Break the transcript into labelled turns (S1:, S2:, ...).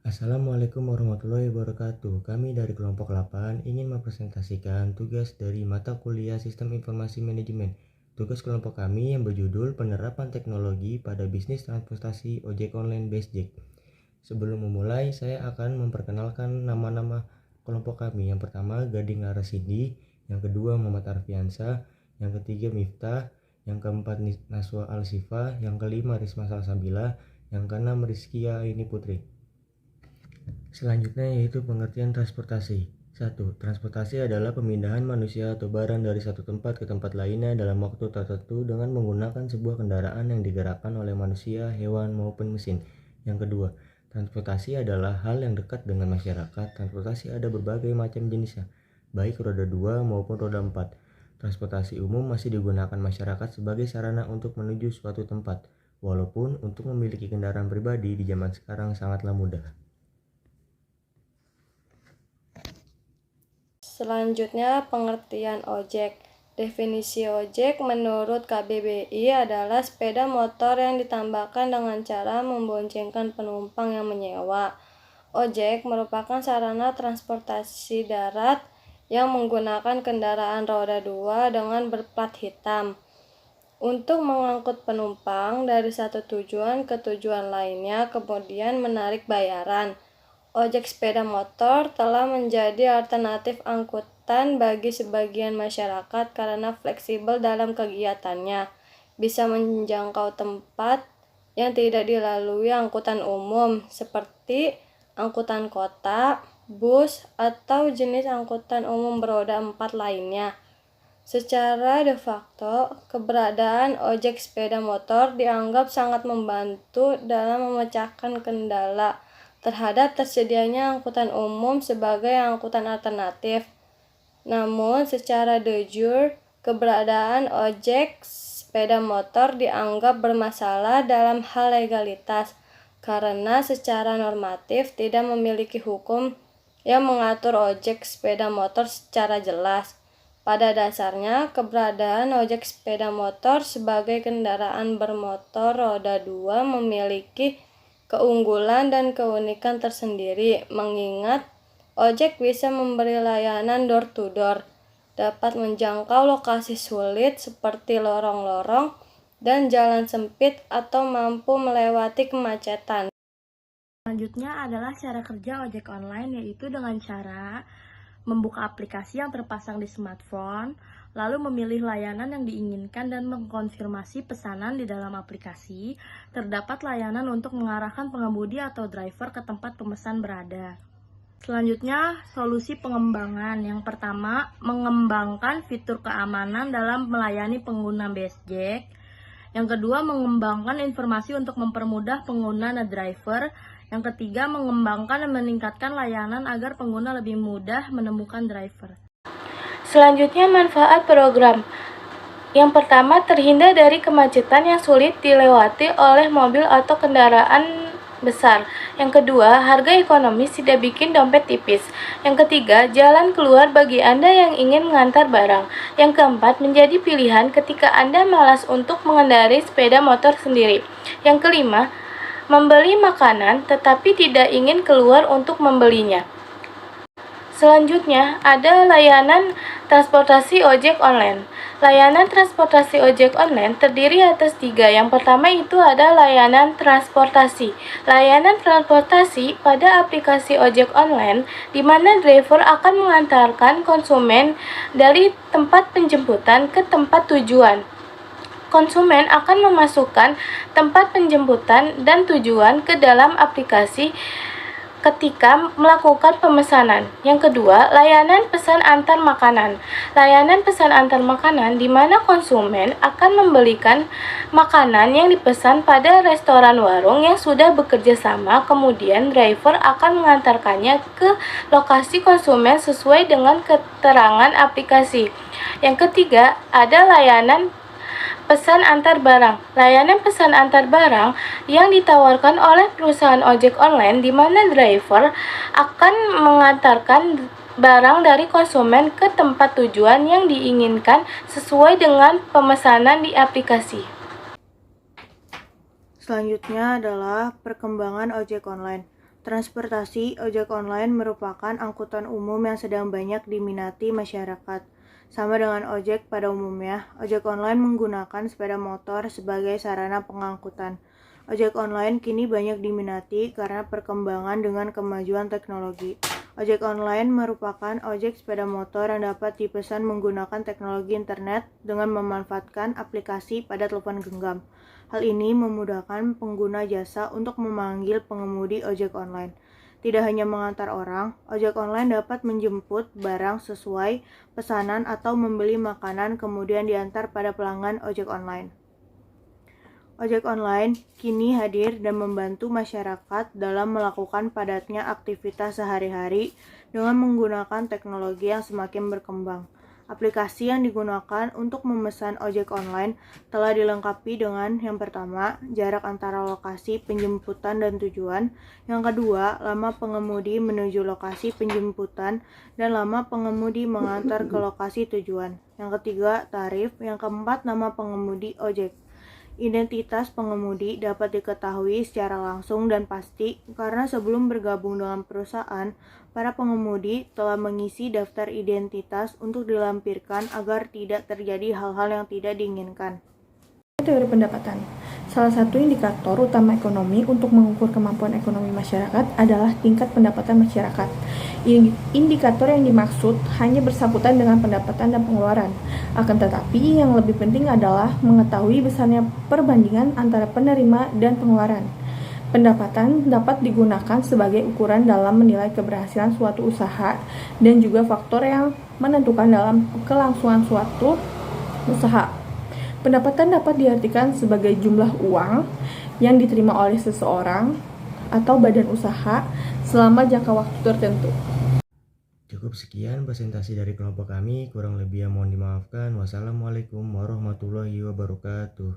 S1: Assalamualaikum warahmatullahi wabarakatuh. Kami dari kelompok 8 ingin mempresentasikan tugas dari mata kuliah Sistem Informasi Manajemen. Tugas kelompok kami yang berjudul Penerapan Teknologi pada Bisnis Transportasi Ojek Online BSJEK. Sebelum memulai, saya akan memperkenalkan nama-nama kelompok kami. Yang pertama, Gading Larasindi. Yang kedua, Muhammad Arfiansa. Yang ketiga, Miftah. Yang keempat, Naswa Al-Sifa. Yang kelima, Risma Salsabila. Yang keenam, Rizkia Aini Putri. Selanjutnya yaitu pengertian transportasi. 1. Transportasi adalah pemindahan manusia atau barang dari satu tempat ke tempat lainnya dalam waktu tertentu dengan menggunakan sebuah kendaraan yang digerakkan oleh manusia, hewan, maupun mesin. Yang kedua, transportasi adalah hal yang dekat dengan masyarakat. Transportasi ada berbagai macam jenisnya, baik roda 2 maupun roda 4. Transportasi umum masih digunakan masyarakat sebagai sarana untuk menuju suatu tempat, walaupun untuk memiliki kendaraan pribadi di zaman sekarang sangatlah mudah.
S2: Selanjutnya, pengertian ojek. Definisi ojek menurut KBBI adalah sepeda motor yang ditambahkan dengan cara memboncengkan penumpang yang menyewa. Ojek merupakan sarana transportasi darat yang menggunakan kendaraan roda 2 dengan berplat hitam untuk mengangkut penumpang dari satu tujuan ke tujuan lainnya, kemudian menarik bayaran. Ojek sepeda motor telah menjadi alternatif angkutan bagi sebagian masyarakat karena fleksibel dalam kegiatannya, bisa menjangkau tempat yang tidak dilalui angkutan umum seperti angkutan kota, bus, atau jenis angkutan umum beroda 4 lainnya. Secara de facto, keberadaan ojek sepeda motor dianggap sangat membantu dalam memecahkan kendala terhadap tersedianya angkutan umum sebagai angkutan alternatif. Namun, secara de jure, keberadaan ojek sepeda motor dianggap bermasalah dalam hal legalitas, karena secara normatif tidak memiliki hukum yang mengatur ojek sepeda motor secara jelas. Pada dasarnya, keberadaan ojek sepeda motor sebagai kendaraan bermotor roda 2 memiliki keunggulan dan keunikan tersendiri, mengingat ojek bisa memberi layanan door to door, dapat menjangkau lokasi sulit seperti lorong-lorong dan jalan sempit atau mampu melewati kemacetan.
S3: Selanjutnya adalah cara kerja ojek online, yaitu dengan cara membuka aplikasi yang terpasang di smartphone, lalu memilih layanan yang diinginkan dan mengkonfirmasi pesanan di dalam aplikasi. Terdapat layanan untuk mengarahkan pengemudi atau driver ke tempat pemesan berada. Selanjutnya, solusi pengembangan. Yang pertama, mengembangkan fitur keamanan dalam melayani pengguna BSJEK. Yang kedua, mengembangkan informasi untuk mempermudah pengguna dan driver. Yang ketiga, mengembangkan dan meningkatkan layanan agar pengguna lebih mudah menemukan driver.
S4: Selanjutnya, manfaat program. Yang pertama, terhindar dari kemacetan yang sulit dilewati oleh mobil atau kendaraan besar. Yang kedua, harga ekonomis tidak bikin dompet tipis. Yang ketiga, jalan keluar bagi Anda yang ingin mengantar barang. Yang keempat, menjadi pilihan ketika Anda malas untuk mengendarai sepeda motor sendiri. Yang kelima, membeli makanan tetapi tidak ingin keluar untuk membelinya. Selanjutnya, ada layanan transportasi ojek online. Layanan transportasi ojek online terdiri atas 3. Yang pertama itu ada layanan transportasi. Layanan transportasi pada aplikasi ojek online di mana driver akan mengantarkan konsumen dari tempat penjemputan ke tempat tujuan. Konsumen akan memasukkan tempat penjemputan dan tujuan ke dalam aplikasi ketika melakukan pemesanan. Yang kedua, layanan pesan antar makanan. Layanan pesan antar makanan di mana konsumen akan membelikan makanan yang dipesan pada restoran warung yang sudah bekerja sama, kemudian driver akan mengantarkannya ke lokasi konsumen sesuai dengan keterangan aplikasi. Yang ketiga, ada layanan pesan antar barang. Layanan pesan antar barang yang ditawarkan oleh perusahaan ojek online di mana driver akan mengantarkan barang dari konsumen ke tempat tujuan yang diinginkan sesuai dengan pemesanan di aplikasi.
S5: Selanjutnya adalah perkembangan ojek online. Transportasi ojek online merupakan angkutan umum yang sedang banyak diminati masyarakat. Sama dengan ojek pada umumnya, ojek online menggunakan sepeda motor sebagai sarana pengangkutan. Ojek online kini banyak diminati karena perkembangan dengan kemajuan teknologi. Ojek online merupakan ojek sepeda motor yang dapat dipesan menggunakan teknologi internet dengan memanfaatkan aplikasi pada telepon genggam. Hal ini memudahkan pengguna jasa untuk memanggil pengemudi ojek online. Tidak hanya mengantar orang, ojek online dapat menjemput barang sesuai pesanan atau membeli makanan kemudian diantar pada pelanggan ojek online. Ojek online kini hadir dan membantu masyarakat dalam melakukan padatnya aktivitas sehari-hari dengan menggunakan teknologi yang semakin berkembang. Aplikasi yang digunakan untuk memesan ojek online telah dilengkapi dengan yang pertama, jarak antara lokasi penjemputan dan tujuan, yang kedua, lama pengemudi menuju lokasi penjemputan, dan lama pengemudi mengantar ke lokasi tujuan, yang ketiga, tarif, yang keempat, nama pengemudi ojek. Identitas pengemudi dapat diketahui secara langsung dan pasti karena sebelum bergabung dengan perusahaan, para pengemudi telah mengisi daftar identitas untuk dilampirkan agar tidak terjadi hal-hal yang tidak diinginkan.
S3: Teori pendapatan. Salah satu indikator utama ekonomi untuk mengukur kemampuan ekonomi masyarakat adalah tingkat pendapatan masyarakat. Indikator yang dimaksud hanya bersangkutan dengan pendapatan dan pengeluaran. Akan tetapi, yang lebih penting adalah mengetahui besarnya perbandingan antara penerima dan pengeluaran. Pendapatan dapat digunakan sebagai ukuran dalam menilai keberhasilan suatu usaha dan juga faktor yang menentukan dalam kelangsungan suatu usaha. Pendapatan dapat diartikan sebagai jumlah uang yang diterima oleh seseorang atau badan usaha selama jangka waktu tertentu.
S1: Cukup sekian presentasi dari kelompok kami, kurang lebih yang mohon dimaafkan. Wassalamualaikum warahmatullahi wabarakatuh.